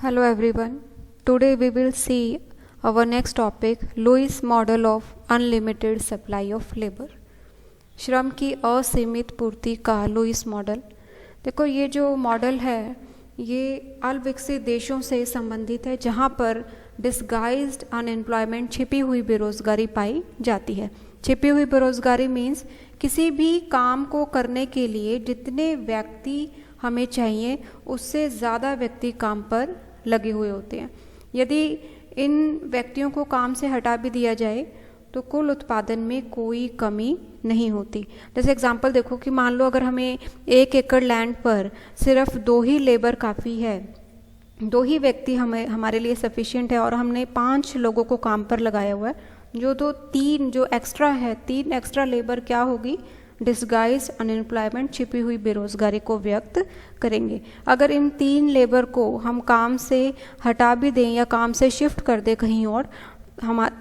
Hello everyone. Today we will see our next topic, Lewis model of unlimited supply of labour. श्रम की असीमित पूर्ति का Lewis model. देखो, ये जो मॉडल है ये अल्पविकसित देशों से संबंधित है, जहाँ पर डिस्गाइज्ड अनएम्प्लॉयमेंट, छिपी हुई बेरोजगारी पाई जाती है। छिपी हुई बेरोजगारी मीन्स किसी भी काम को करने के लिए जितने व्यक्ति हमें चाहिए उससे ज़्यादा व्यक्ति काम पर लगे हुए होते हैं। यदि इन व्यक्तियों को काम से हटा भी दिया जाए तो कुल उत्पादन में कोई कमी नहीं होती। जैसे एग्जांपल देखो कि मान लो अगर हमें 1 एकड़ लैंड पर सिर्फ 2 ही लेबर काफ़ी है, 2 ही व्यक्ति हमारे लिए सफिशिएंट है और हमने 5 लोगों को काम पर लगाया हुआ है, जो 3 जो एक्स्ट्रा है, 3 एक्स्ट्रा लेबर क्या होगी? डिस्गाइज अनएम्प्लॉयमेंट, छिपी हुई बेरोजगारी को व्यक्त करेंगे। अगर इन 3 लेबर को हम काम से हटा भी दें या काम से शिफ्ट कर दें कहीं और,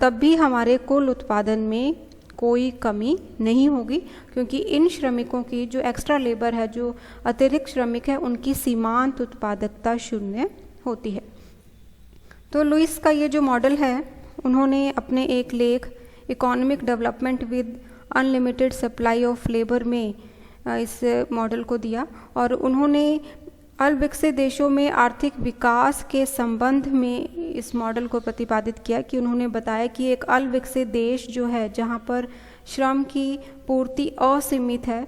तब भी हमारे कुल उत्पादन में कोई कमी नहीं होगी, क्योंकि इन श्रमिकों की जो एक्स्ट्रा लेबर है, जो अतिरिक्त श्रमिक है, उनकी सीमांत उत्पादकता 0 होती है। तो लुईस का ये जो मॉडल है, उन्होंने अपने एक लेख economic development with unlimited supply of labour में इस मॉडल को दिया और उन्होंने अल्पविकसित देशों में आर्थिक विकास के संबंध में इस मॉडल को प्रतिपादित किया कि उन्होंने बताया कि एक अल्पविकसित देश जो है, जहाँ पर श्रम की पूर्ति असीमित है,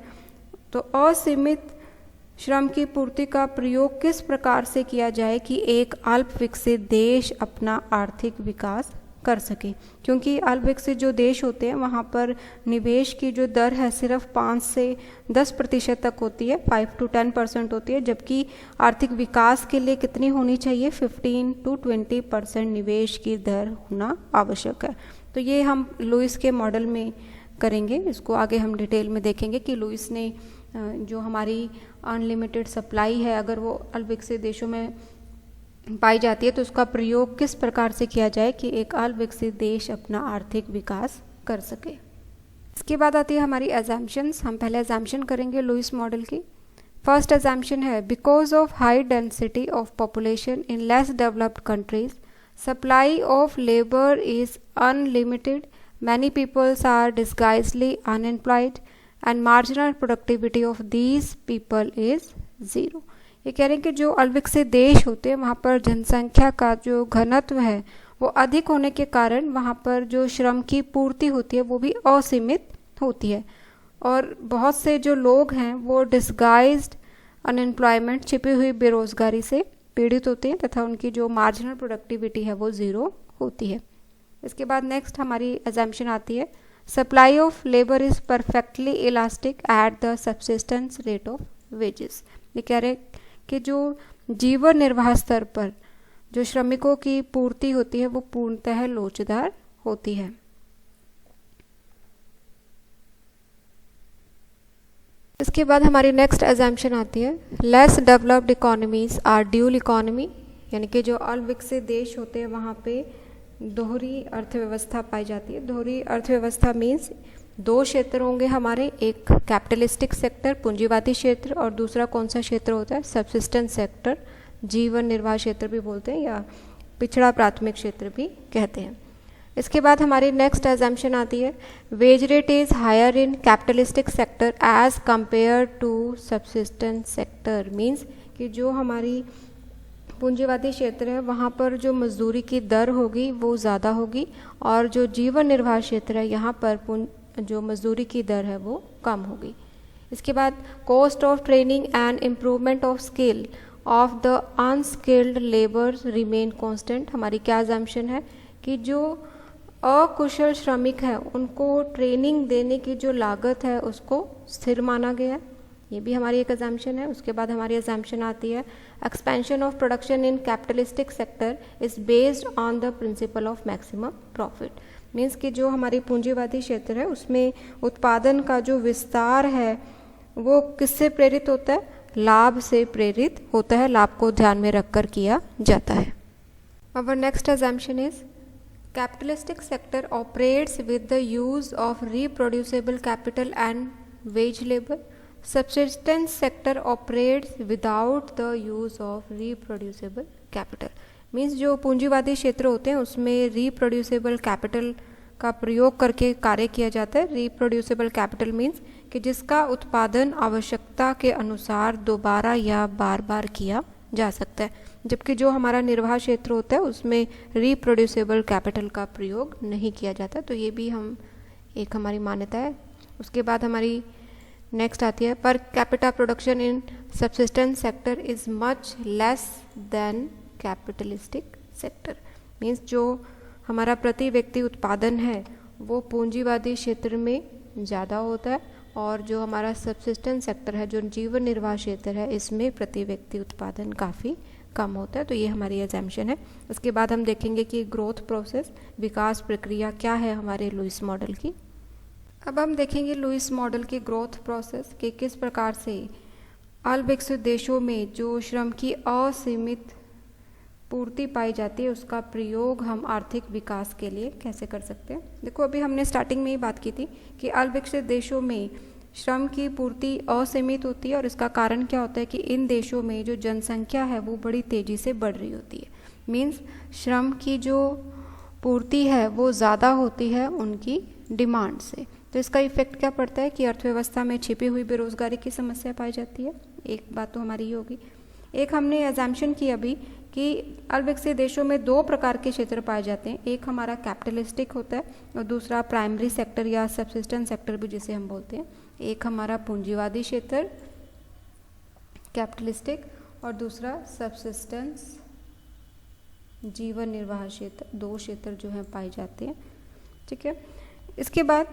तो असीमित श्रम की पूर्ति का प्रयोग किस प्रकार से किया जाए कि एक अल्पविकसित देश अपना आर्थिक विकास कर सके। क्योंकि अल्पविकसित जो देश होते हैं वहाँ पर निवेश की जो दर है सिर्फ 5 से 10% तक होती है, 5 to 10% होती है, जबकि आर्थिक विकास के लिए कितनी होनी चाहिए? 15 to 20% निवेश की दर होना आवश्यक है। तो ये हम लुईस के मॉडल में करेंगे, इसको आगे हम डिटेल में देखेंगे कि लुईस ने जो हमारी अनलिमिटेड सप्लाई है, अगर वो अल्पविकसित देशों में पाई जाती है तो उसका प्रयोग किस प्रकार से किया जाए कि एक अल्पविकसित देश अपना आर्थिक विकास कर सके। इसके बाद आती है हमारी एजम्पशंस। हम पहले एजम्पशन करेंगे लुईस मॉडल की। फर्स्ट एजम्पशन है, because of high density of population in less developed countries, supply of labour is unlimited, many peoples are disguisedly unemployed and marginal productivity of these people is 0। ये कह रहे हैं कि जो अल्पविकसित देश होते हैं वहाँ पर जनसंख्या का जो घनत्व है वो अधिक होने के कारण वहाँ पर जो श्रम की पूर्ति होती है वो भी असीमित होती है और बहुत से जो लोग हैं वो डिस्गाइज्ड अनएम्प्लॉयमेंट, छिपी हुई बेरोजगारी से पीड़ित होते हैं तथा उनकी जो मार्जिनल प्रोडक्टिविटी है वो 0 होती है। इसके बाद नेक्स्ट हमारी एजम्पशन आती है, supply of labour is perfectly elastic at the subsistence rate of wages. ये कह रहे कि जो जीवन निर्वाह स्तर पर जो श्रमिकों की पूर्ति होती है वो पूर्णतः लोचदार होती है। इसके बाद हमारी नेक्स्ट एजम्पशन आती है, less developed economies are dual economy, यानी कि जो अल्पविकसित देश होते हैं वहाँ पे दोहरी अर्थव्यवस्था पाई जाती है। दोहरी अर्थव्यवस्था मीन्स 2 क्षेत्र होंगे हमारे, एक कैपिटलिस्टिक सेक्टर, पूंजीवादी क्षेत्र, और दूसरा कौन सा क्षेत्र होता है? सबसिस्टेंस सेक्टर, जीवन निर्वाह क्षेत्र भी बोलते हैं या पिछड़ा प्राथमिक क्षेत्र भी कहते हैं। इसके बाद हमारी नेक्स्ट एजम्पशन आती है, wage rate is higher in capitalistic sector as compare to subsistence sector, means कि जो हमारी पूंजीवादी क्षेत्र है वहाँ पर जो मजदूरी की दर होगी वो ज़्यादा होगी और जो जीवन निर्वाह क्षेत्र है यहाँ पर जो मजदूरी की दर है वो कम होगी। इसके बाद cost of training and improvement of skill of the unskilled labour remain constant. हमारी क्या अजम्पशन है कि जो अकुशल श्रमिक है उनको ट्रेनिंग देने की जो लागत है उसको स्थिर माना गया है, ये भी हमारी एक अजम्पशन है। उसके बाद हमारी अजम्पशन आती है, expansion of production in capitalistic sector is based on the principle of maximum profit, means कि जो हमारी पूंजीवादी क्षेत्र है उसमें उत्पादन का जो विस्तार है वो किससे प्रेरित होता है? लाभ से प्रेरित होता है, लाभ को ध्यान में रखकर किया जाता है। Our next assumption is, capitalistic sector operates with the use of reproducible capital and veg labour, subsistence sector operates without the use of reproducible capital. Means जो पूंजीवादी क्षेत्र होते हैं उसमें रिप्रोड्यूसेबल कैपिटल का प्रयोग करके कार्य किया जाता है। रिप्रोड्यूसेबल कैपिटल मीन्स कि जिसका उत्पादन आवश्यकता के अनुसार दोबारा या बार बार किया जा सकता है, जबकि जो हमारा निर्वाह क्षेत्र होता है उसमें रिप्रोड्यूसेबल कैपिटल का प्रयोग नहीं किया जाता। तो ये भी एक हमारी मान्यता है। उसके बाद हमारी नेक्स्ट आती है, per capita production in subsistence sector is much less than capitalistic sector. Means जो हमारा प्रति व्यक्ति उत्पादन है वो पूंजीवादी क्षेत्र में ज़्यादा होता है, और जो हमारा सब्सिस्टेंस सेक्टर है, जो जीवन निर्वाह क्षेत्र है, इसमें प्रति व्यक्ति उत्पादन काफ़ी कम होता है। तो ये हमारी एजम्पशन है। उसके बाद हम देखेंगे कि ग्रोथ प्रोसेस, विकास प्रक्रिया क्या है हमारे लुईस मॉडल की। अब हम देखेंगे लुईस मॉडल की ग्रोथ प्रोसेस कि किस प्रकार से अल्पविकसित देशों में जो श्रम की असीमित पूर्ति पाई जाती है उसका प्रयोग हम आर्थिक विकास के लिए कैसे कर सकते हैं। देखो, अभी हमने स्टार्टिंग में ही बात की थी कि अल्पविकसित देशों में श्रम की पूर्ति असीमित होती है, और इसका कारण क्या होता है कि इन देशों में जो जनसंख्या है वो बड़ी तेज़ी से बढ़ रही होती है। मीन्स श्रम की जो पूर्ति है वो ज़्यादा होती है उनकी डिमांड से। तो इसका इफेक्ट क्या पड़ता है कि अर्थव्यवस्था में छिपी हुई बेरोजगारी की समस्या पाई जाती है। एक बात तो हमारी ये होगी। एक हमने एजम्पशन की अभी कि अल्पविकसित देशों में दो प्रकार के क्षेत्र पाए जाते हैं। एक हमारा कैपिटलिस्टिक होता है और दूसरा प्राइमरी सेक्टर या सब्सिस्टेंस सेक्टर भी जिसे हम बोलते हैं। एक हमारा पूंजीवादी क्षेत्र कैपिटलिस्टिक और दूसरा सब्सिस्टेंस जीवन निर्वाह क्षेत्र, दो क्षेत्र जो हैं पाए जाते हैं। ठीक है, इसके बाद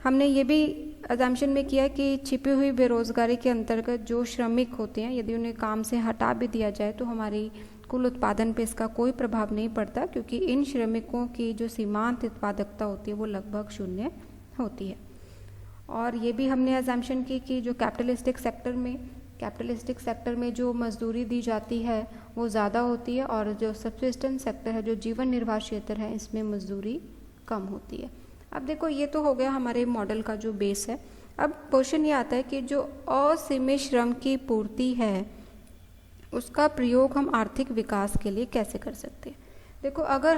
हमने ये भी अजम्पशन में किया कि छिपी हुई बेरोजगारी के अंतर्गत जो श्रमिक होते हैं यदि उन्हें काम से हटा भी दिया जाए तो हमारी कुल उत्पादन पे इसका कोई प्रभाव नहीं पड़ता, क्योंकि इन श्रमिकों की जो सीमांत उत्पादकता होती है वो लगभग शून्य होती है। और ये भी हमने अजम्पशन की कि जो कैपिटलिस्टिक सेक्टर में जो मजदूरी दी जाती है वो ज़्यादा होती है, और जो सब्सिस्टेंस सेक्टर है, जो जीवन निर्वाह क्षेत्र है, इसमें मजदूरी कम होती है। अब देखो, ये तो हो गया हमारे मॉडल का जो बेस है। अब क्वेश्चन ये आता है कि जो असीमित श्रम की पूर्ति है उसका प्रयोग हम आर्थिक विकास के लिए कैसे कर सकते हैं। देखो, अगर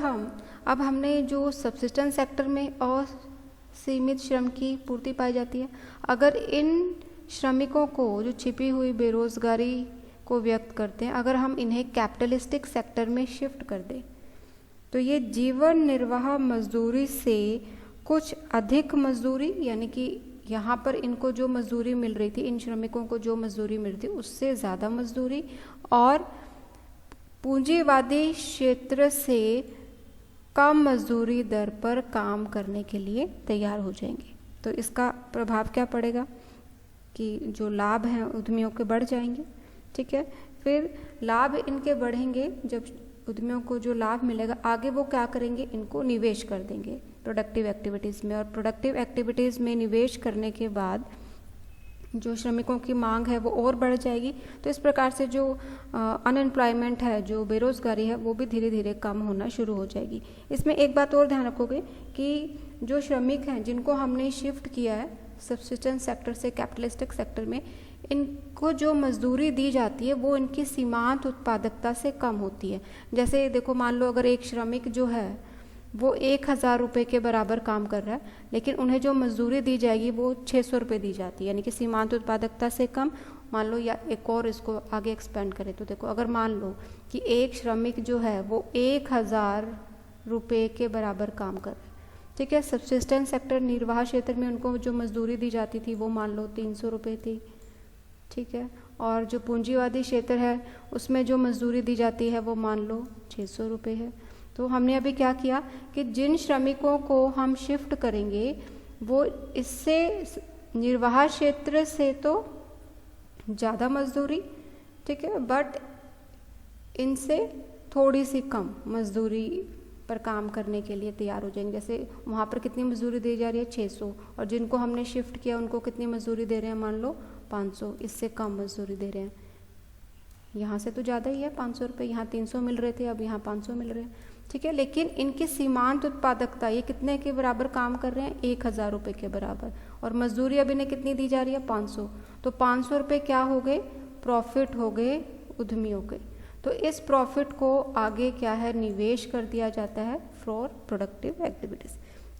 अब हमने जो सब्सिस्टेंस सेक्टर में असीमित श्रम की पूर्ति पाई जाती है, अगर इन श्रमिकों को जो छिपी हुई बेरोजगारी को व्यक्त करते हैं, अगर हम इन्हें कैपिटलिस्टिक सेक्टर में शिफ्ट कर दें तो ये जीवन निर्वाह मजदूरी से कुछ अधिक मजदूरी, यानी कि यहाँ पर इनको जो मजदूरी मिल रही थी, इन श्रमिकों को जो मजदूरी मिल रही थी उससे ज़्यादा मजदूरी, और पूंजीवादी क्षेत्र से कम मजदूरी दर पर काम करने के लिए तैयार हो जाएंगे। तो इसका प्रभाव क्या पड़ेगा कि जो लाभ हैं उद्यमियों के बढ़ जाएंगे। ठीक है, फिर लाभ इनके बढ़ेंगे, जब उद्यमियों को जो लाभ मिलेगा आगे वो क्या करेंगे, इनको निवेश कर देंगे प्रोडक्टिव एक्टिविटीज़ में, और प्रोडक्टिव एक्टिविटीज़ में निवेश करने के बाद जो श्रमिकों की मांग है वो और बढ़ जाएगी। तो इस प्रकार से जो अनएम्प्लॉयमेंट है, जो बेरोजगारी है, वो भी धीरे धीरे कम होना शुरू हो जाएगी। इसमें एक बात और ध्यान रखोगे कि जो श्रमिक हैं जिनको हमने शिफ्ट किया है सब्सिस्टेंस सेक्टर से कैपिटलिस्टिक सेक्टर में, इनको जो मजदूरी दी जाती है वो इनकी सीमांत उत्पादकता से कम होती है। जैसे देखो, मान लो अगर एक श्रमिक जो है वो 1000 रुपये के बराबर काम कर रहा है, लेकिन उन्हें जो मजदूरी दी जाएगी वो 600 रुपये दी जाती है, यानी कि सीमांत उत्पादकता से कम। मान लो, या एक और इसको आगे एक्सपेंड करें तो देखो, अगर मान लो कि एक श्रमिक जो है वो 1000 रुपये के बराबर काम कर रहा है। ठीक है, सब्सिस्टेंस सेक्टर निर्वाह क्षेत्र में उनको जो मजदूरी दी जाती थी वो मान लो 300 रुपये थी। ठीक है, और जो पूंजीवादी क्षेत्र है उसमें जो मजदूरी दी जाती है वो मान लो 600 रुपये है। तो हमने अभी क्या किया कि जिन श्रमिकों को हम शिफ्ट करेंगे वो इससे निर्वाह क्षेत्र से तो ज़्यादा मजदूरी, ठीक है, बट इनसे थोड़ी सी कम मजदूरी पर काम करने के लिए तैयार हो जाएंगे। जैसे वहाँ पर कितनी मजदूरी दी जा रही है, 600, और जिनको हमने शिफ्ट किया उनको कितनी मजदूरी दे रहे हैं, मान लो 500, इससे कम मजदूरी दे रहे हैं। यहाँ से तो ज़्यादा ही है, 500 रुपये, यहाँ 300 मिल रहे थे, अब यहाँ 500 मिल रहे हैं। ठीक है, लेकिन इनकी सीमांत उत्पादकता, ये कितने के बराबर काम कर रहे हैं, 1000 रुपये के बराबर, और मजदूरी अब इन्हें कितनी दी जा रही है, 500। तो 500 रुपये क्या हो गए, प्रॉफिट हो गए उद्यमियों के। तो इस प्रॉफिट को आगे क्या है, निवेश कर दिया जाता है फॉर प्रोडक्टिव एक्टिविटीज़।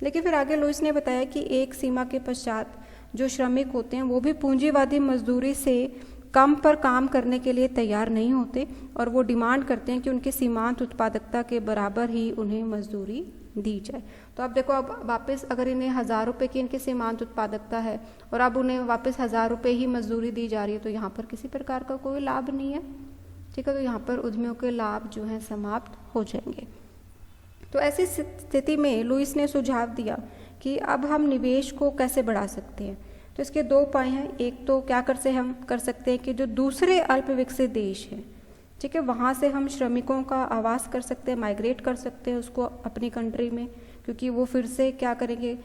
लेकिन फिर आगे लुईस ने बताया कि एक सीमा के पश्चात जो श्रमिक होते हैं वो भी पूंजीवादी मजदूरी से कम पर काम करने के लिए तैयार नहीं होते और वो डिमांड करते हैं कि उनकी सीमांत उत्पादकता के बराबर ही उन्हें मजदूरी दी जाए। तो अब देखो, अब वापस अगर इन्हें 1000 रुपये की इनकी सीमांत उत्पादकता है और अब उन्हें वापस 1000 रुपये ही मजदूरी दी जा रही है, तो यहाँ पर किसी प्रकार का कोई लाभ नहीं है। ठीक है, तो यहाँ पर उद्यमियों के लाभ जो हैं समाप्त हो जाएंगे। तो ऐसी स्थिति में लुईस ने सुझाव दिया कि अब हम निवेश को कैसे बढ़ा सकते हैं। तो इसके 2 उपाय हैं। एक तो क्या हम कर सकते हैं कि जो दूसरे अल्प विकसित देश हैं, ठीक है, वहाँ से हम श्रमिकों का आवास कर सकते हैं, माइग्रेट कर सकते हैं उसको अपनी कंट्री में, क्योंकि वो फिर से क्या करेंगे,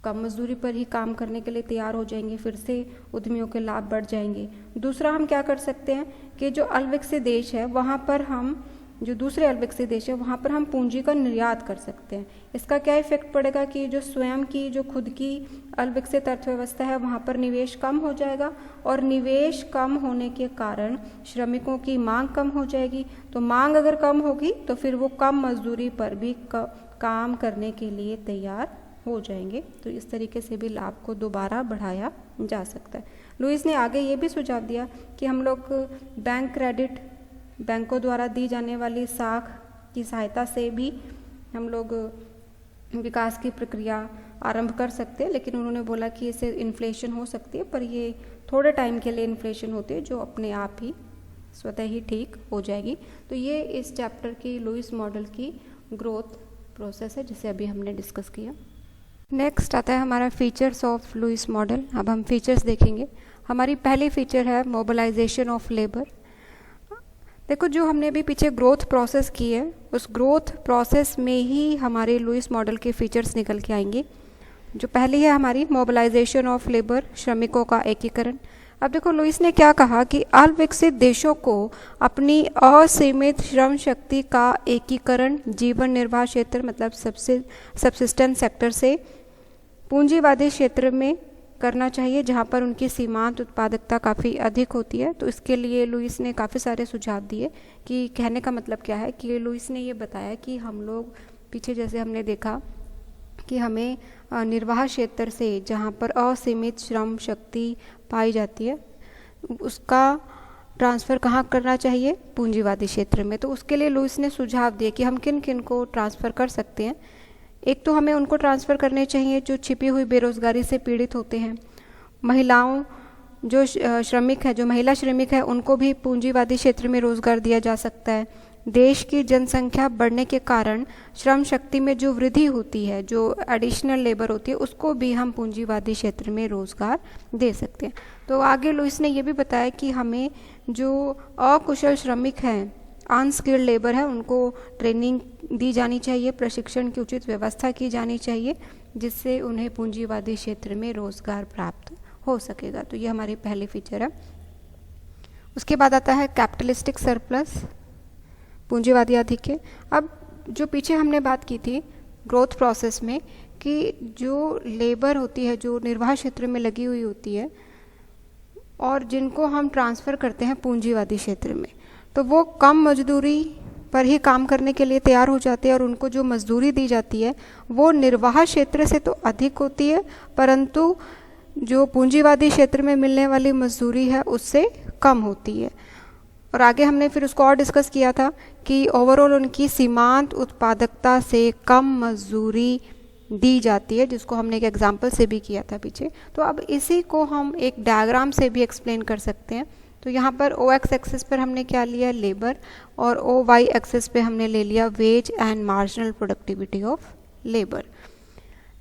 कम मजदूरी पर ही काम करने के लिए तैयार हो जाएंगे, फिर से उद्यमियों के लाभ बढ़ जाएंगे। दूसरा हम क्या कर सकते हैं कि जो अल्पविकसित देश है वहाँ पर हम, जो दूसरे अल्पविकसित देश है वहाँ पर हम पूंजी का निर्यात कर सकते हैं। इसका क्या इफेक्ट पड़ेगा कि जो स्वयं की जो खुद की अल्पविकसित अर्थव्यवस्था है वहाँ पर निवेश कम हो जाएगा और निवेश कम होने के कारण श्रमिकों की मांग कम हो जाएगी। तो मांग अगर कम होगी तो फिर वो कम मजदूरी पर भी काम करने के लिए तैयार हो जाएंगे। तो इस तरीके से भी लाभ को दोबारा बढ़ाया जा सकता है। लुईस ने आगे ये भी सुझाव दिया कि हम लोग बैंक क्रेडिट, बैंकों द्वारा दी जाने वाली साख की सहायता से भी हम लोग विकास की प्रक्रिया आरंभ कर सकते हैं। लेकिन उन्होंने बोला कि इससे इन्फ्लेशन हो सकती है, पर ये थोड़े टाइम के लिए इन्फ्लेशन होती है जो अपने आप ही स्वतः ही ठीक हो जाएगी। तो ये इस चैप्टर की लुईस मॉडल की ग्रोथ प्रोसेस है जिसे अभी हमने डिस्कस किया। नेक्स्ट आता है हमारा फीचर्स ऑफ लुईस मॉडल। अब हम फीचर्स देखेंगे। हमारी पहली फीचर है मोबिलाइजेशन ऑफ लेबर। देखो, जो हमने अभी पीछे ग्रोथ प्रोसेस की है उस ग्रोथ प्रोसेस में ही हमारे लुईस मॉडल के फीचर्स निकल के आएंगे। जो पहली है हमारी मोबिलाइजेशन ऑफ लेबर, श्रमिकों का एकीकरण। अब देखो, लुईस ने क्या कहा कि अल्पविकसित देशों को अपनी असीमित श्रम शक्ति का एकीकरण जीवन निर्वाह क्षेत्र मतलब सबसिस्टेंस सेक्टर से पूंजीवादी क्षेत्र में करना चाहिए जहाँ पर उनकी सीमांत उत्पादकता काफ़ी अधिक होती है। तो इसके लिए लुईस ने काफ़ी सारे सुझाव दिए कि कहने का मतलब क्या है कि लुईस ने ये बताया कि हम लोग पीछे जैसे हमने देखा कि हमें निर्वाह क्षेत्र से जहाँ पर असीमित श्रम शक्ति पाई जाती है उसका ट्रांसफ़र कहाँ करना चाहिए, पूंजीवादी क्षेत्र में। तो उसके लिए लुईस ने सुझाव दिए कि हम किन किन को ट्रांसफ़र कर सकते हैं। एक तो हमें उनको ट्रांसफ़र करने चाहिए जो छिपी हुई बेरोज़गारी से पीड़ित होते हैं। महिलाओं, जो श्रमिक है, जो महिला श्रमिक है, उनको भी पूंजीवादी क्षेत्र में रोज़गार दिया जा सकता है। देश की जनसंख्या बढ़ने के कारण श्रम शक्ति में जो वृद्धि होती है, जो एडिशनल लेबर होती है, उसको भी हम पूंजीवादी क्षेत्र में रोज़गार दे सकते हैं। तो आगे लुईस ने ये भी बताया कि हमें जो अकुशल श्रमिक हैं, अनस्किल्ड लेबर है, उनको ट्रेनिंग दी जानी चाहिए, प्रशिक्षण की उचित व्यवस्था की जानी चाहिए जिससे उन्हें पूंजीवादी क्षेत्र में रोज़गार प्राप्त हो सकेगा। तो ये हमारी पहली फीचर है। उसके बाद आता है कैपिटलिस्टिक सरप्लस, पूंजीवादी आधिक्य। अब जो पीछे हमने बात की थी ग्रोथ प्रोसेस में कि जो लेबर होती है जो निर्वाह क्षेत्र में लगी हुई होती है और जिनको हम ट्रांसफ़र करते हैं पूंजीवादी क्षेत्र में, तो वो कम मजदूरी पर ही काम करने के लिए तैयार हो जाते हैं और उनको जो मजदूरी दी जाती है वो निर्वाह क्षेत्र से तो अधिक होती है, परंतु जो पूंजीवादी क्षेत्र में मिलने वाली मजदूरी है उससे कम होती है। और आगे हमने फिर उसको और डिस्कस किया था कि ओवरऑल उनकी सीमांत उत्पादकता से कम मजदूरी दी जाती है, जिसको हमने एक एग्जाम्पल से भी किया था पीछे। तो अब इसी को हम एक डायग्राम से भी एक्सप्लेन कर सकते हैं। तो यहाँ पर ओ एक्स एक्सिस पर हमने क्या लिया, लेबर, और ओ वाई एक्सिस पे हमने ले लिया wage and marginal productivity of labour.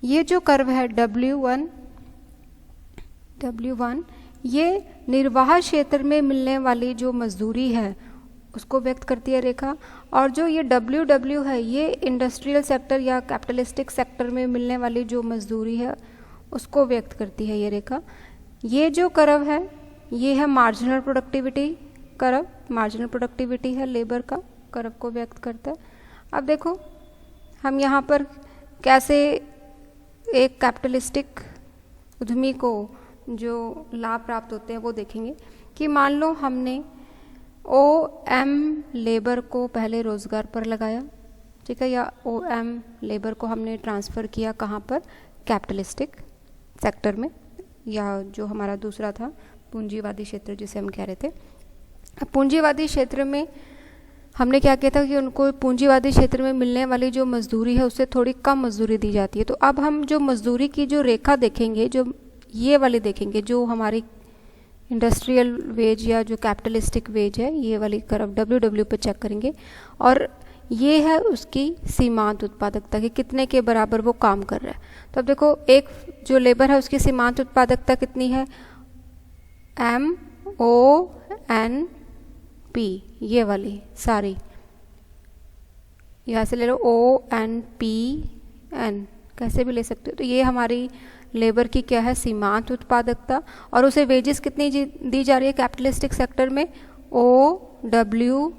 ये जो कर्व है W1 ये निर्वाह क्षेत्र में मिलने वाली जो मजदूरी है उसको व्यक्त करती है रेखा, और जो ये WW है ये इंडस्ट्रियल सेक्टर या कैपिटलिस्टिक सेक्टर में मिलने वाली जो मजदूरी है उसको व्यक्त करती है ये रेखा। ये जो कर्व है ये है marginal productivity curve, marginal productivity है लेबर का कर्व को व्यक्त करता है। अब देखो हम यहाँ पर कैसे एक कैपिटलिस्टिक उद्यमी को जो लाभ प्राप्त होते हैं वो देखेंगे कि मान लो हमने OM लेबर को पहले रोज़गार पर लगाया, ठीक है, या OM लेबर को हमने ट्रांसफ़र किया कहाँ पर, कैपिटलिस्टिक सेक्टर में, या जो हमारा दूसरा था पूंजीवादी क्षेत्र जिसे हम कह रहे थे। पूंजीवादी क्षेत्र में हमने क्या किया था कि उनको पूंजीवादी क्षेत्र में मिलने वाली जो मजदूरी है उससे थोड़ी कम मजदूरी दी जाती है। तो अब हम जो मजदूरी की जो रेखा देखेंगे, जो ये वाली देखेंगे, जो हमारी इंडस्ट्रियल वेज या जो कैपिटलिस्टिक वेज है, ये वाली कर्व WW पे चेक करेंगे, और ये है उसकी सीमांत उत्पादकता कि कितने के बराबर वो काम कर रहा है। तो अब देखो, एक जो लेबर है उसकी सीमांत उत्पादकता कितनी है, MONP, ये वाली सारी, यहाँ से ले लो ONPN, कैसे भी ले सकते हो। तो ये हमारी लेबर की क्या है, सीमांत उत्पादकता, और उसे वेजेस कितनी दी जा रही है कैपिटलिस्टिक सेक्टर में, OWPM।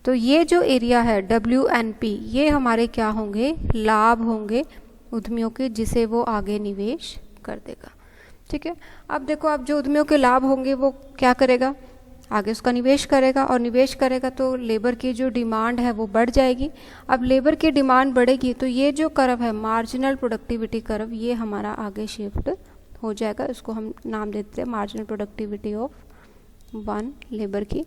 तो ये जो एरिया है WNP, ये हमारे क्या होंगे, लाभ होंगे उद्यमियों के, जिसे वो आगे निवेश कर देगा, ठीक है। अब देखो, अब जो उद्यमियों के लाभ होंगे वो क्या करेगा, आगे उसका निवेश करेगा, और निवेश करेगा तो लेबर की जो डिमांड है वो बढ़ जाएगी। अब लेबर की डिमांड बढ़ेगी तो ये जो कर्व है मार्जिनल प्रोडक्टिविटी कर्व, ये हमारा आगे शिफ्ट हो जाएगा। इसको हम नाम देते हैं marginal productivity of one labour की।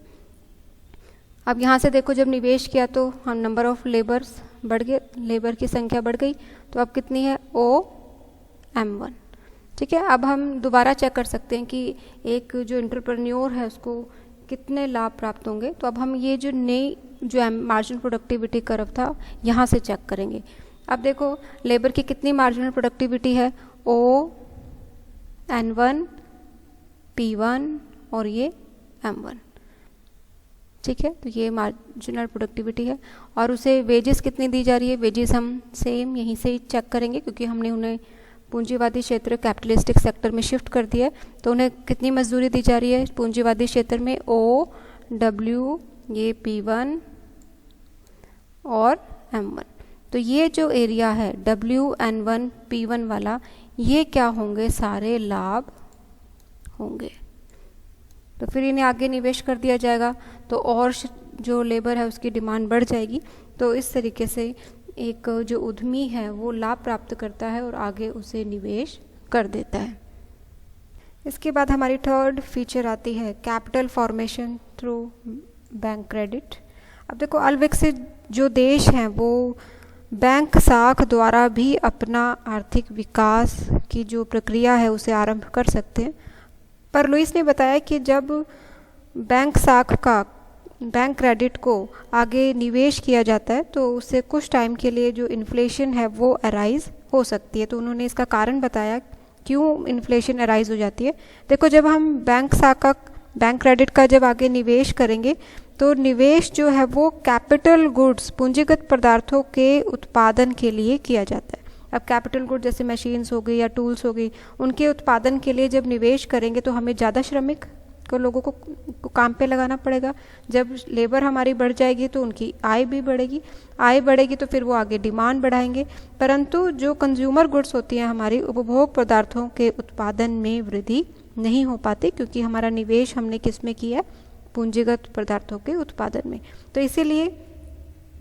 अब यहाँ से देखो, जब निवेश किया तो हम नंबर ऑफ लेबर्स बढ़ गए, लेबर की संख्या बढ़ गई, तो अब कितनी है, OM1, ठीक है। अब हम दोबारा चेक कर सकते हैं कि एक जो एंटरप्रेन्योर है उसको कितने लाभ प्राप्त होंगे। तो अब हम ये जो नई जो मार्जिनल प्रोडक्टिविटी कर्व था यहाँ से चेक करेंगे। अब देखो, लेबर की कितनी मार्जिनल प्रोडक्टिविटी है, ON1, P1 और ये M1, ठीक है। तो ये मार्जिनल प्रोडक्टिविटी है, और उसे वेजेस कितनी दी जा रही है, वेजेस हम सेम यहीं से ही चेक करेंगे क्योंकि हमने उन्हें पूंजीवादी क्षेत्र कैपिटलिस्टिक सेक्टर में शिफ्ट कर दिया है। तो उन्हें कितनी मजदूरी दी जा रही है पूंजीवादी क्षेत्र में, OW, ये P1 और M1। तो ये जो एरिया है WN1 P1 वाला, ये क्या होंगे, सारे लाभ होंगे। तो फिर इन्हें आगे निवेश कर दिया जाएगा, तो और जो लेबर है उसकी डिमांड बढ़ जाएगी। तो इस तरीके से एक जो उद्यमी है वो लाभ प्राप्त करता है और आगे उसे निवेश कर देता है। इसके बाद हमारी थर्ड फीचर आती है capital formation through bank credit. अब देखो, अविकसित जो देश हैं वो बैंक साख द्वारा भी अपना आर्थिक विकास की जो प्रक्रिया है उसे आरंभ कर सकते हैं। पर लुइस ने बताया कि जब बैंक साख का, बैंक क्रेडिट को आगे निवेश किया जाता है तो उससे कुछ टाइम के लिए जो इन्फ्लेशन है वो अराइज हो सकती है। तो उन्होंने इसका कारण बताया क्यों इन्फ्लेशन अराइज हो जाती है। देखो, जब हम बैंक साख, बैंक क्रेडिट का जब आगे निवेश करेंगे तो निवेश जो है वो कैपिटल गुड्स, पूंजीगत पदार्थों के उत्पादन के लिए किया जाता है। अब कैपिटल गुड जैसे मशीन्स हो गई या टूल्स हो गई, उनके उत्पादन के लिए जब निवेश करेंगे तो हमें ज़्यादा श्रमिक को, लोगों को काम पे लगाना पड़ेगा। जब लेबर हमारी बढ़ जाएगी तो उनकी आय भी बढ़ेगी, आय बढ़ेगी तो फिर वो आगे डिमांड बढ़ाएंगे। परंतु जो कंज्यूमर गुड्स होती हैं, हमारी उपभोग पदार्थों के उत्पादन में वृद्धि नहीं हो पाती क्योंकि हमारा निवेश हमने किस में किया, पूंजीगत पदार्थों के उत्पादन में। तो इसीलिए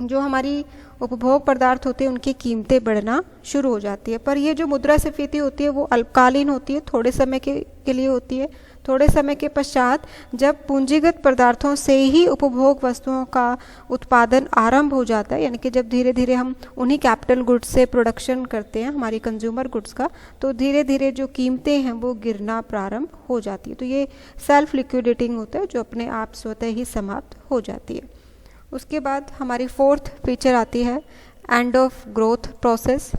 जो हमारी उपभोग पदार्थ होते हैं उनकी कीमतें बढ़ना शुरू हो जाती है। पर ये जो मुद्रास्फीति होती है वो अल्पकालीन होती है, थोड़े समय के लिए होती है। थोड़े समय के पश्चात जब पूंजीगत पदार्थों से ही उपभोग वस्तुओं का उत्पादन आरंभ हो जाता है, यानी कि जब धीरे धीरे हम उन्हीं कैपिटल गुड्स से प्रोडक्शन करते हैं हमारी कंज्यूमर गुड्स का, तो धीरे धीरे जो कीमतें हैं वो गिरना प्रारंभ हो जाती है। तो ये सेल्फ लिक्विडेटिंग होता है जो अपने आप स्वतः ही समाप्त हो जाती है। उसके बाद हमारी फोर्थ फीचर आती है एंड ऑफ ग्रोथ प्रोसेस।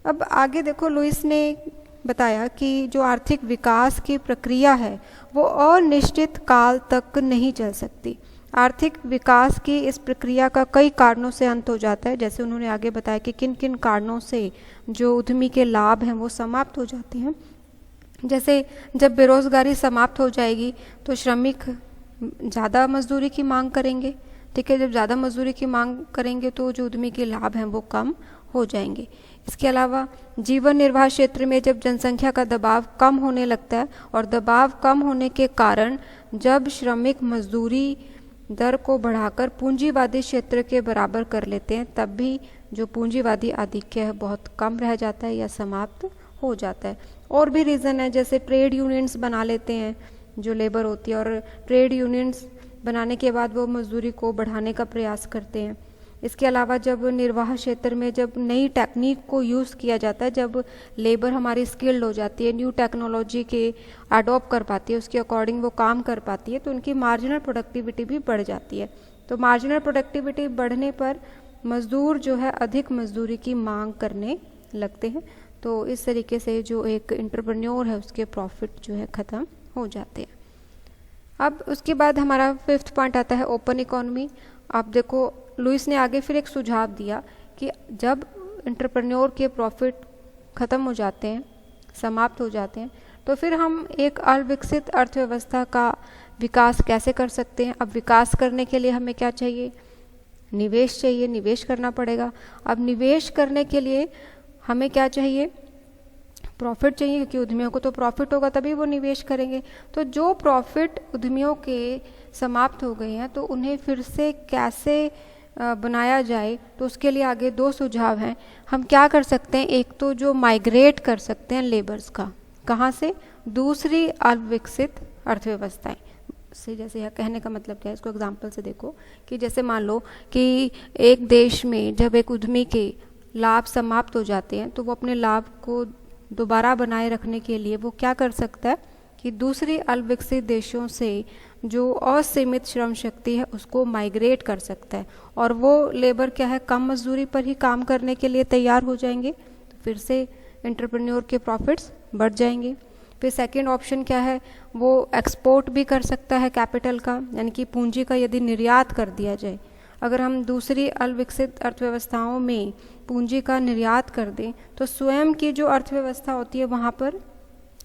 अब आगे देखो, लुइस ने बताया कि जो आर्थिक विकास की प्रक्रिया है वो अनिश्चित काल तक नहीं चल सकती। आर्थिक विकास की इस प्रक्रिया का कई कारणों से अंत हो जाता है। जैसे उन्होंने आगे बताया कि किन किन कारणों से जो उद्यमी के लाभ हैं वो समाप्त हो जाते हैं। जैसे जब बेरोजगारी समाप्त हो जाएगी तो श्रमिक ज़्यादा मजदूरी की मांग करेंगे, ठीक है। जब ज़्यादा मजदूरी की मांग करेंगे तो जो उद्यमी के लाभ हैं वो कम हो जाएंगे। इसके अलावा जीवन निर्वाह क्षेत्र में जब जनसंख्या का दबाव कम होने लगता है और दबाव कम होने के कारण जब श्रमिक मजदूरी दर को बढ़ाकर पूंजीवादी क्षेत्र के बराबर कर लेते हैं, तब भी जो पूंजीवादी आधिक्य है बहुत कम रह जाता है या समाप्त हो जाता है। और भी रीज़न है, जैसे ट्रेड यूनियंस बना लेते हैं जो लेबर होती है, और ट्रेड यूनियंस बनाने के बाद वो मजदूरी को बढ़ाने का प्रयास करते हैं। इसके अलावा जब निर्वाह क्षेत्र में जब नई टेक्निक को यूज़ किया जाता है, जब लेबर हमारी स्किल्ड हो जाती है, न्यू टेक्नोलॉजी के अडॉप्ट कर पाती है, उसके अकॉर्डिंग वो काम कर पाती है, तो उनकी मार्जिनल प्रोडक्टिविटी भी बढ़ जाती है। तो मार्जिनल प्रोडक्टिविटी बढ़ने पर मज़दूर जो है अधिक मजदूरी की मांग करने लगते हैं। तो इस तरीके से जो एक एंटरप्रेन्योर है उसके प्रॉफिट जो है ख़त्म हो जाते हैं। अब उसके बाद हमारा 5th पॉइंट आता है ओपन इकोनॉमी। आप देखो लुइस ने आगे फिर एक सुझाव दिया कि जब एंटरप्रेन्योर के प्रॉफिट ख़त्म हो जाते हैं, समाप्त हो जाते हैं, तो फिर हम एक अविकसित अर्थव्यवस्था का विकास कैसे कर सकते हैं। अब विकास करने के लिए हमें क्या चाहिए? निवेश चाहिए, निवेश करना पड़ेगा। अब निवेश करने के लिए हमें क्या चाहिए? प्रॉफिट चाहिए, क्योंकि उद्यमियों को तो प्रॉफिट होगा तभी वो निवेश करेंगे। तो जो प्रॉफिट उद्यमियों के समाप्त हो गए हैं तो उन्हें फिर से कैसे बनाया जाए, तो उसके लिए आगे 2 सुझाव हैं। हम क्या कर सकते हैं? एक तो जो माइग्रेट कर सकते हैं लेबर्स का, कहाँ से? दूसरी अविकसित अर्थव्यवस्थाएं से। जैसे यह कहने का मतलब क्या है, इसको एग्जाम्पल से देखो कि जैसे मान लो कि एक देश में जब एक उद्यमी के लाभ समाप्त हो जाते हैं तो वो अपने लाभ को दोबारा बनाए रखने के लिए वो क्या कर सकता है कि दूसरी अविकसित देशों से जो असीमित श्रम शक्ति है उसको माइग्रेट कर सकता है, और वो लेबर क्या है, कम मजदूरी पर ही काम करने के लिए तैयार हो जाएंगे। तो फिर से एंटरप्रेन्योर के प्रॉफिट्स बढ़ जाएंगे। फिर सेकंड ऑप्शन क्या है, वो एक्सपोर्ट भी कर सकता है कैपिटल का, यानी कि पूंजी का यदि निर्यात कर दिया जाए। अगर हम दूसरी अविकसित अर्थव्यवस्थाओं में पूंजी का निर्यात कर दें तो स्वयं की जो अर्थव्यवस्था होती है वहाँ पर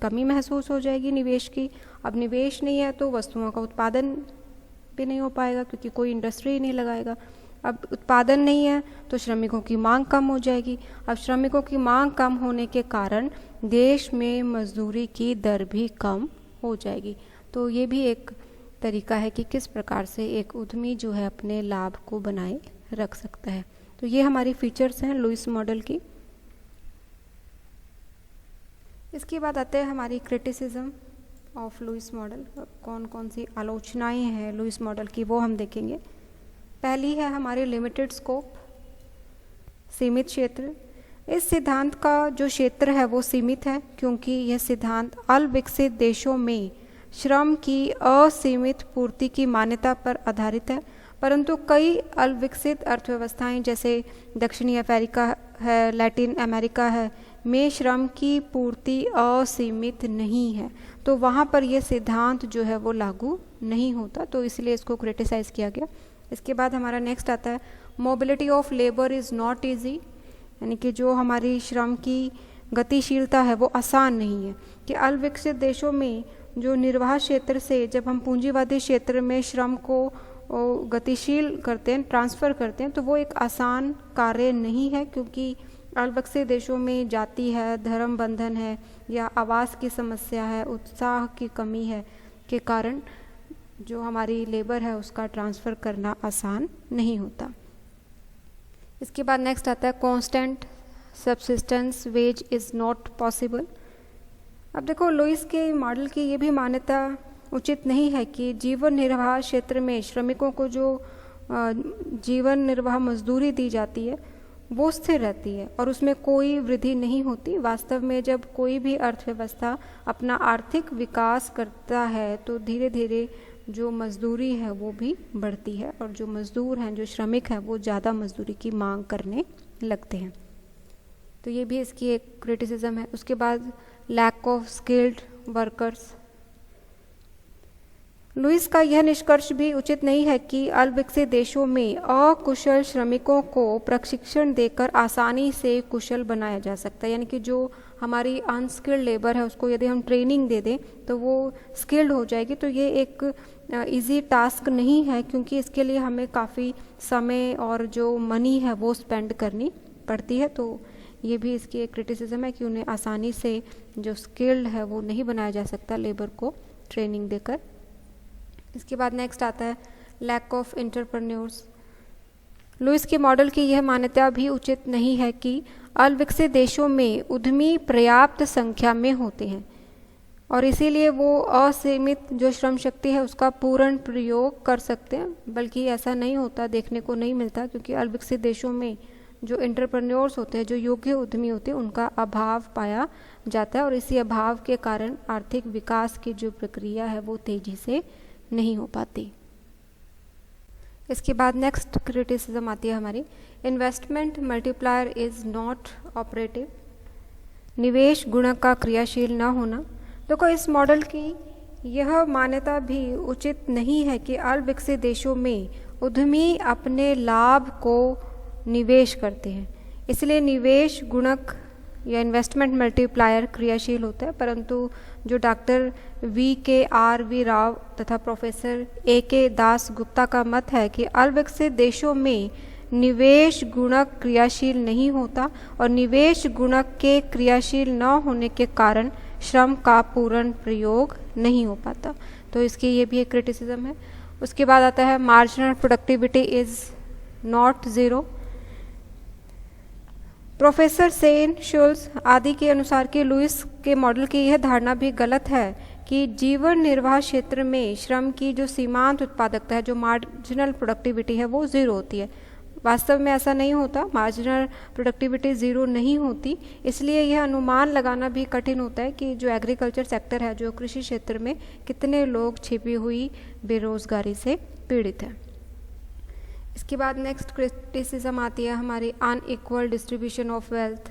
कमी महसूस हो जाएगी निवेश की। अब निवेश नहीं है तो वस्तुओं का उत्पादन भी नहीं हो पाएगा, क्योंकि कोई इंडस्ट्री ही नहीं लगाएगा। अब उत्पादन नहीं है तो श्रमिकों की मांग कम हो जाएगी। अब श्रमिकों की मांग कम होने के कारण देश में मजदूरी की दर भी कम हो जाएगी। तो ये भी एक तरीका है कि किस प्रकार से एक उद्यमी जो है अपने लाभ को बनाए रख सकता है। तो ये हमारी फीचर्स हैं लुइस मॉडल की। इसके बाद आते हैं हमारी क्रिटिसिज्म ऑफ लुइस मॉडल। कौन कौन सी आलोचनाएं हैं लुइस मॉडल की वो हम देखेंगे। पहली है हमारे लिमिटेड स्कोप, सीमित क्षेत्र। इस सिद्धांत का जो क्षेत्र है वो सीमित है, क्योंकि यह सिद्धांत अविकसित देशों में श्रम की असीमित पूर्ति की मान्यता पर आधारित है, परंतु कई अविकसित अर्थव्यवस्थाएं जैसे दक्षिणी अफ्रीका है, लैटिन अमेरिका है, में श्रम की पूर्ति असीमित नहीं है, तो वहाँ पर यह सिद्धांत जो है वो लागू नहीं होता, तो इसलिए इसको क्रिटिसाइज़ किया गया। इसके बाद हमारा नेक्स्ट आता है mobility of labour is not easy, यानी कि जो हमारी श्रम की गतिशीलता है वो आसान नहीं है। कि अविकसित देशों में जो निर्वाह क्षेत्र से जब हम पूंजीवादी क्षेत्र में श्रम को गतिशील करते हैं, ट्रांसफ़र करते हैं, तो वो एक आसान कार्य नहीं है, क्योंकि अविकसित देशों में जाति है, धर्म बंधन है, या आवास की समस्या है, उत्साह की कमी है के कारण जो हमारी लेबर है उसका ट्रांसफ़र करना आसान नहीं होता। इसके बाद नेक्स्ट आता है constant subsistence wage is not possible. अब देखो लुइस के मॉडल की ये भी मान्यता उचित नहीं है कि जीवन निर्वाह क्षेत्र में श्रमिकों को जो जीवन निर्वाह मजदूरी दी जाती है वो स्थिर रहती है और उसमें कोई वृद्धि नहीं होती। वास्तव में जब कोई भी अर्थव्यवस्था अपना आर्थिक विकास करता है तो धीरे धीरे जो मजदूरी है वो भी बढ़ती है, और जो मजदूर हैं, जो श्रमिक हैं, वो ज़्यादा मजदूरी की मांग करने लगते हैं। तो ये भी इसकी एक क्रिटिसिज्म है। उसके बाद lack of skilled workers. Lewis का यह निष्कर्ष भी उचित नहीं है कि अविकसित देशों में अकुशल श्रमिकों को प्रशिक्षण देकर आसानी से कुशल बनाया जा सकता है, यानी कि जो हमारी अनस्किल्ड लेबर है उसको यदि हम ट्रेनिंग दे दें तो वो स्किल्ड हो जाएगी। तो ये एक इजी टास्क नहीं है, क्योंकि इसके लिए हमें काफ़ी समय और जो मनी है वो स्पेंड करनी पड़ती है। तो ये भी इसकी एक क्रिटिसिज्म है कि उन्हें आसानी से जो स्किल्ड है वो नहीं बनाया जा सकता लेबर को ट्रेनिंग देकर। इसके बाद नेक्स्ट आता है लैक ऑफ एंटरप्रेन्योर्स। लुईस के मॉडल की यह मान्यता भी उचित नहीं है कि अविकसित देशों में उद्यमी पर्याप्त संख्या में होते हैं और इसीलिए वो असीमित जो श्रम शक्ति है उसका पूर्ण प्रयोग कर सकते हैं, बल्कि ऐसा नहीं होता, देखने को नहीं मिलता, क्योंकि अविकसित देशों में जो एंटरप्रेन्योर्स होते हैं, जो योग्य उद्यमी होते हैं, उनका अभाव पाया जाता है और इसी अभाव के कारण आर्थिक विकास की जो प्रक्रिया है वो तेजी से नहीं हो पाती। इसके बाद नेक्स्ट क्रिटिसिज्म आती है हमारी, investment multiplier is not operative. निवेश गुणक का क्रियाशील न होना। देखो, इस मॉडल की यह मान्यता भी उचित नहीं है कि अविकसित देशों में उद्यमी अपने लाभ को निवेश करते हैं, इसलिए निवेश गुणक या इन्वेस्टमेंट मल्टीप्लायर क्रियाशील होता है। परंतु जो डॉक्टर VKRV राव तथा प्रोफेसर AK दास गुप्ता का मत है कि अविकसित देशों में निवेश गुणक क्रियाशील नहीं होता और निवेश गुणक के क्रियाशील न होने के कारण श्रम का पूर्ण प्रयोग नहीं हो पाता। तो इसकी ये भी एक क्रिटिसिज्म है। उसके बाद आता है marginal productivity is not zero. Professor Sen, Schulz आदि के अनुसार कि लुईस के मॉडल की यह धारणा भी गलत है कि जीवन निर्वाह क्षेत्र में श्रम की जो सीमांत उत्पादकता है, जो मार्जिनल प्रोडक्टिविटी है, वो ज़ीरो होती है। वास्तव में ऐसा नहीं होता, मार्जिनल प्रोडक्टिविटी ज़ीरो नहीं होती। इसलिए यह अनुमान लगाना भी कठिन होता है कि जो एग्रीकल्चर सेक्टर है, जो कृषि क्षेत्र में कितने लोग छिपी हुई बेरोजगारी से पीड़ित हैं। इसके बाद नेक्स्ट क्रिटिसिज्म आती है हमारी अनइक्वल डिस्ट्रीब्यूशन ऑफ वेल्थ।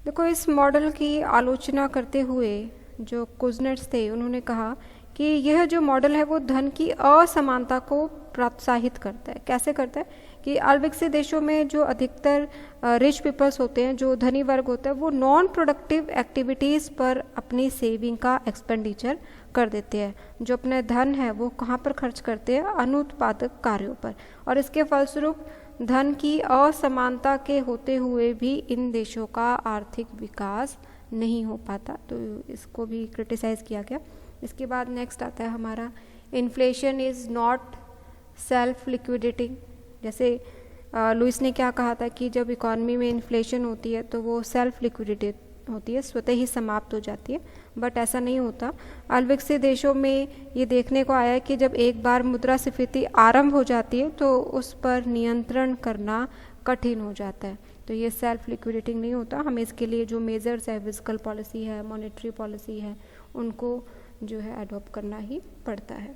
देखो, इस मॉडल की आलोचना करते हुए जो कुजनेट्स थे, उन्होंने कहा कि यह जो मॉडल है वो धन की असमानता को प्रोत्साहित करता है। कैसे करता है कि अविकसित देशों में जो अधिकतर रिच पीपल्स होते हैं, जो धनी वर्ग होता है, वो नॉन प्रोडक्टिव एक्टिविटीज़ पर अपनी सेविंग का एक्सपेंडिचर कर देते हैं। जो अपने धन है वो कहाँ पर खर्च करते हैं? अनुत्पादक कार्यों पर। और इसके फलस्वरूप धन की असमानता के होते हुए भी इन देशों का आर्थिक विकास नहीं हो पाता। तो इसको भी क्रिटिसाइज़ किया गया। इसके बाद नेक्स्ट आता है हमारा inflation is not self liquidating. जैसे लुईस ने क्या कहा था कि जब इकॉनमी में इन्फ्लेशन होती है तो वो सेल्फ लिक्विडेटेड होती है, स्वतः ही समाप्त हो जाती है, बट ऐसा नहीं होता। अविकसित देशों में ये देखने को आया है कि जब एक बार मुद्रास्फीति आरंभ हो जाती है तो उस पर नियंत्रण करना कठिन हो जाता है। तो ये सेल्फ लिक्विडेटिंग नहीं होता। हमें इसके लिए जो मेजर्स है, फिस्कल पॉलिसी है, मॉनेटरी पॉलिसी है, उनको जो है अडॉप्ट करना ही पड़ता है।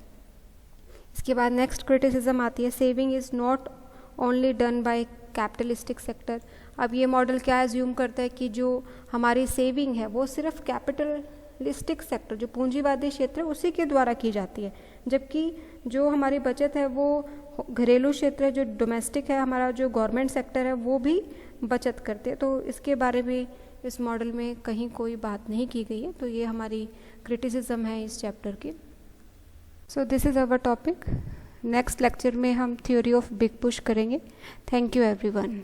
इसके बाद नेक्स्ट क्रिटिसिज्म आती है saving is not only done by capitalistic sector. अब ये मॉडल क्या एज्यूम करता है कि जो हमारी सेविंग है वो सिर्फ कैपिटलिस्टिक सेक्टर, जो पूंजीवादी क्षेत्र है, उसी के द्वारा की जाती है, जबकि जो हमारी बचत है वो घरेलू क्षेत्र है, जो डोमेस्टिक है, हमारा जो गवर्नमेंट सेक्टर है, वो भी बचत करते हैं। तो इसके बारे में इस मॉडल में कहीं कोई बात नहीं की गई है। तो ये हमारी क्रिटिसिज्म है इस चैप्टर की। So this is our topic. Next lecture में हम थ्योरी ऑफ बिग पुश करेंगे। Thank you everyone.